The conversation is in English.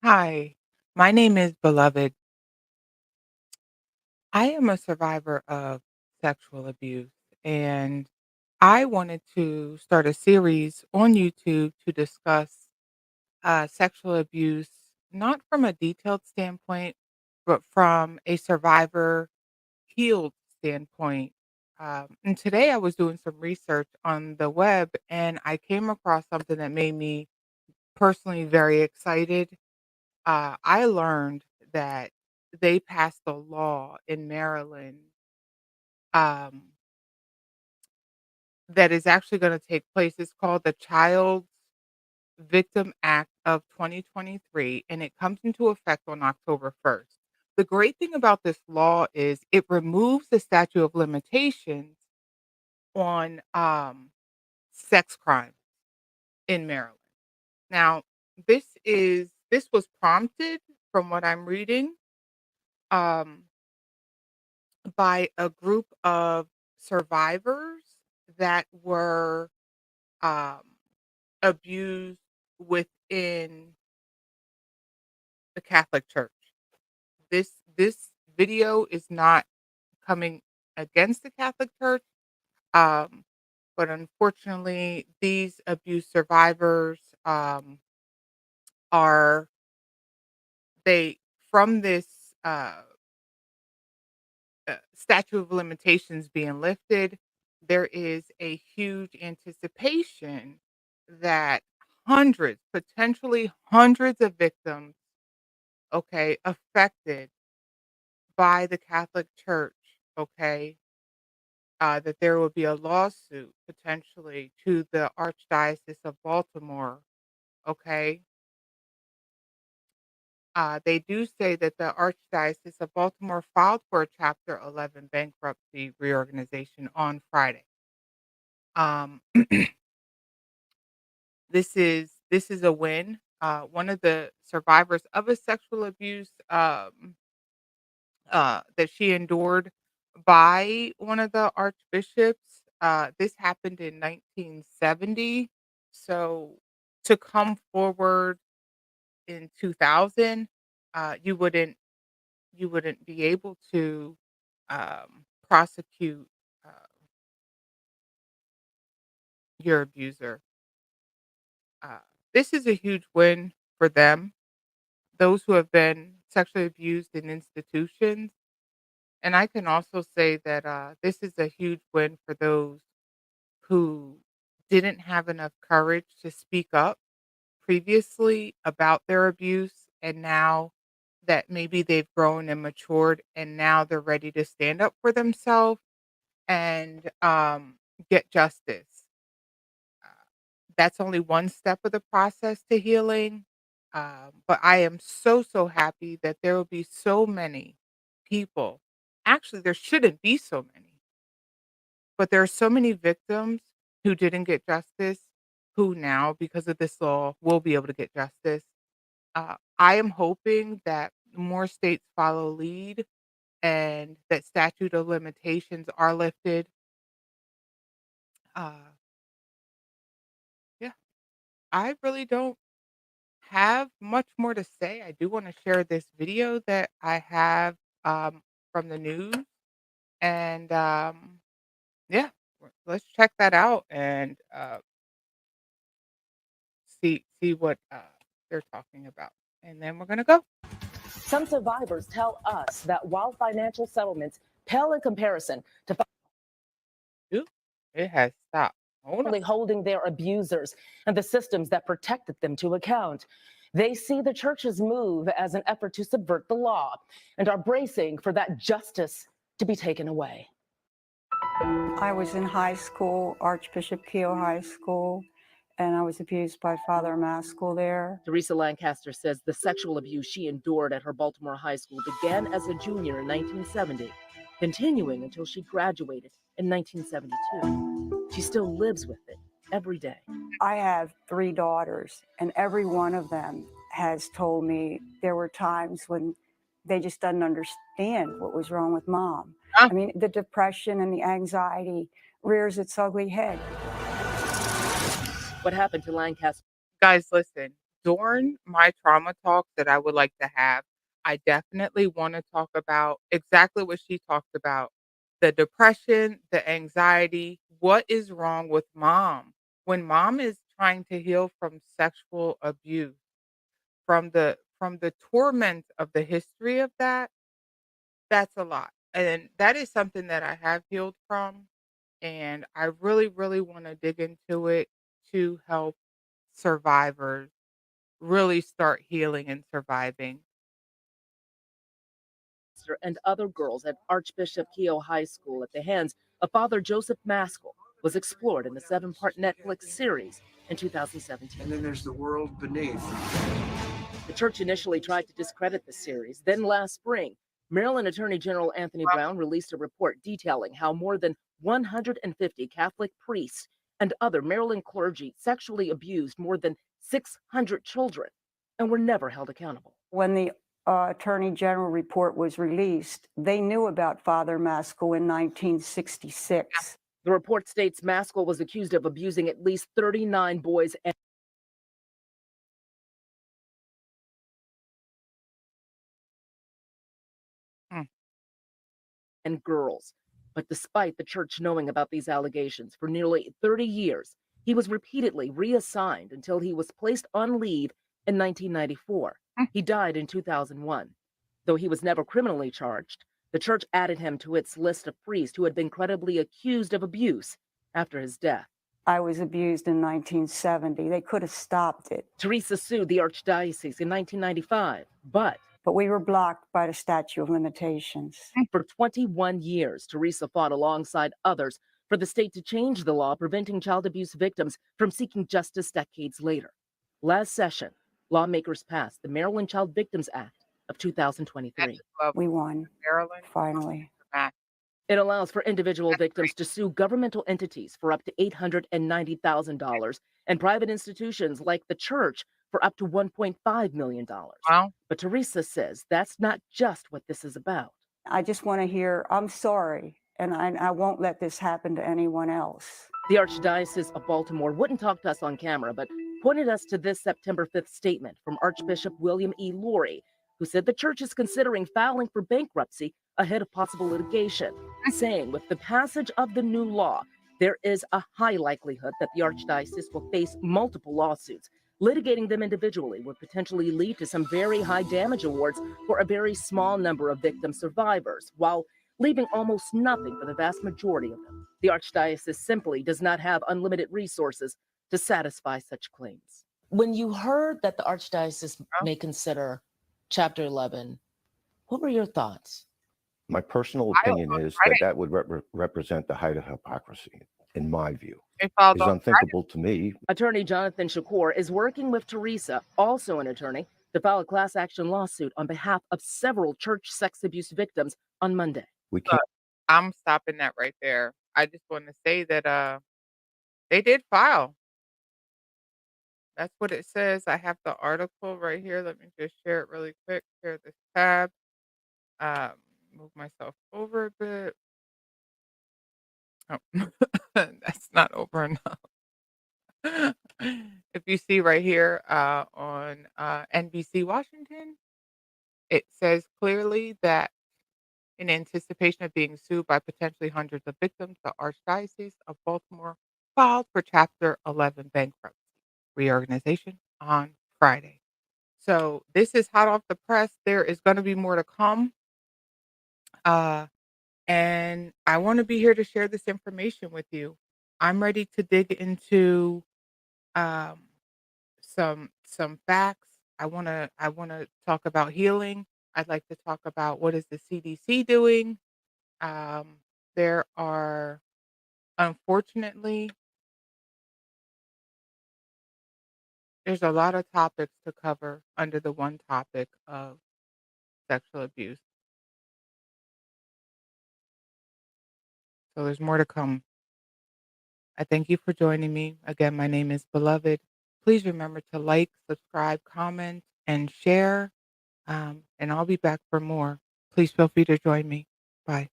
Hi, my name is Beloved. I am a survivor of sexual abuse, and I wanted to start a series on YouTube to discuss sexual abuse, not from a detailed standpoint, but from a survivor healed standpoint. And today I was doing some research on the web and I came across something that made me personally very excited. I learned that they passed a law in Maryland, um, that is actually gonna take place. It's called the Child Victim Act of 2023, and it comes into effect on October 1st. The great thing about this law is it removes the statute of limitations on, sex crimes in Maryland. Now, this was prompted, from what I'm reading, um by a group of survivors that were, um, abused within the Catholic Church. This video is not coming against the Catholic Church, um, but unfortunately, these abuse survivors, are they from this, uh statute of limitations being lifted, there is a huge anticipation that hundreds, potentially hundreds of victims, okay, affected by the Catholic Church, okay, that there will be a lawsuit potentially to the Archdiocese of Baltimore, okay. They do say that the Archdiocese of Baltimore filed for a Chapter 11 bankruptcy reorganization on Friday. Um, this is a win. One of the survivors of a sexual abuse that she endured by one of the archbishops. This happened in 1970. So to come forward in 2000, you wouldn't be able to prosecute uh, your abuser. Uh, this is a huge win for them, those who have been sexually abused in institutions. And I can also say that this is a huge win for those who didn't have enough courage to speak up previously about their abuse. And now that maybe they've grown and matured, and now they're ready to stand up for themselves and get justice. Uh, that's only one step of the process to healing. But I am so, so happy that there will be so many people. Actually, there shouldn't be so many, but there are so many victims who didn't get justice who now, because of this law, will be able to get justice. I am hoping that more states follow lead and that statute of limitations are lifted. Uh, yeah, I really don't have much more to say. I do want to share this video that I have from the news, and yeah, let's check that out and see what they're talking about, and then we're gonna go. Some survivors tell us that while financial settlements pale in comparison to Ooh, it has stopped. Hold on. finally holding their abusers and the systems that protected them to account, they see the church's move as an effort to subvert the law and are bracing for that justice to be taken away. I was in high school, Archbishop Keough High School, and I was abused by Father Maskell there. Teresa Lancaster says the sexual abuse she endured at her Baltimore high school began as a junior in 1970, continuing until she graduated in 1972. She still lives with it every day. I have 3 daughters, and every one of them has told me there were times when they just didn't understand what was wrong with mom. Ah, I mean, the depression and the anxiety rears its ugly head. What happened to Lancaster? guys, listen. During my trauma talks that I would like to have, I definitely wanna talk about exactly what she talked about, the depression, the anxiety, what is wrong with mom? When mom is trying to heal from sexual abuse, from the torment of the history of that, that's a lot, and that is something that I have healed from, and I really, really wanna dig into it to help survivors really start healing and surviving. And other girls at Archbishop Keough High School at the hands of Father Joseph Maskell was explored in the seven-part Netflix series in And 2017. then there's the world beneath. The church initially tried to discredit the series. Then last spring, Maryland Attorney General Anthony Brown released a report detailing how more than 150 Catholic priests and other Maryland clergy sexually abused more than 600 children and were never held accountable. When the Attorney General report was released, they knew about Father Maskell in 1966. The report states Maskell was accused of abusing at least 39 boys Mm, and girls. But despite the church knowing about these allegations for nearly 30 years, he was repeatedly reassigned until he was placed on leave in 1994. mm. He died in 2001. Though he was never criminally charged, the church added him to its list of priests who had been credibly accused of abuse after his death. I was abused in 1970. They could have stopped it, Teresa sued the archdiocese in 1995, but but we were blocked by the statute of limitations. for 21 years, Teresa fought alongside others for the state to change the law preventing child abuse victims from seeking justice decades later. Last session, lawmakers passed the Maryland Child Victims Act of That 2023. is lovely. We won, Maryland, finally. Matt, It allows for individual that's victims great. to sue governmental entities for up to $890,000 and private institutions like the church for up to $1.5 million. Well, But Teresa says that's not just what this is about. I just want to hear, I'm sorry, and I won't let this happen to anyone else. The Archdiocese of Baltimore wouldn't talk to us on camera, but pointed us to this September 5th statement from Archbishop William E. Laurie, who said the church is considering filing for bankruptcy ahead of possible litigation, saying with the passage of the new law, there is a high likelihood that the Archdiocese will face multiple lawsuits. Litigating them individually would potentially lead to some very high damage awards for a very small number of victim survivors, while leaving almost nothing for the vast majority of them. The Archdiocese simply does not have unlimited resources to satisfy such claims. When you heard that the Archdiocese well, may consider Chapter 11, what were your thoughts? My personal I opinion on is Friday, that that would represent the height of hypocrisy, in my view. they filed It's on unthinkable to me. Attorney Jonathan Shakur is working with Teresa, also an attorney, to file a class action lawsuit on behalf of several church sex abuse victims on Monday. We Friday. can't. I'm stopping that right there. I just wanna say that, they did file. That's what it says. I have the article right here. Let me just share it really quick. Share this tab. Um, Move myself over a bit. Oh, that's not over enough. If you see right here on NBC Washington, it says clearly that in anticipation of being sued by potentially hundreds of victims, the Archdiocese of Baltimore filed for Chapter 11 bankruptcy reorganization on Friday. So this is hot off the press. There is going to be more to come. Uh, and I want to be here to share this information with you. I'm ready to dig into um, some facts. I want to talk about healing. I'd like to talk about what is the CDC doing. Um, there are unfortunately there's a lot of topics to cover under the one topic of sexual abuse. So there's more to come. I thank you for joining me. Again, my name is Beloved. Please remember to like, subscribe, comment, and share. And I'll be back for more. Please feel free to join me. Bye.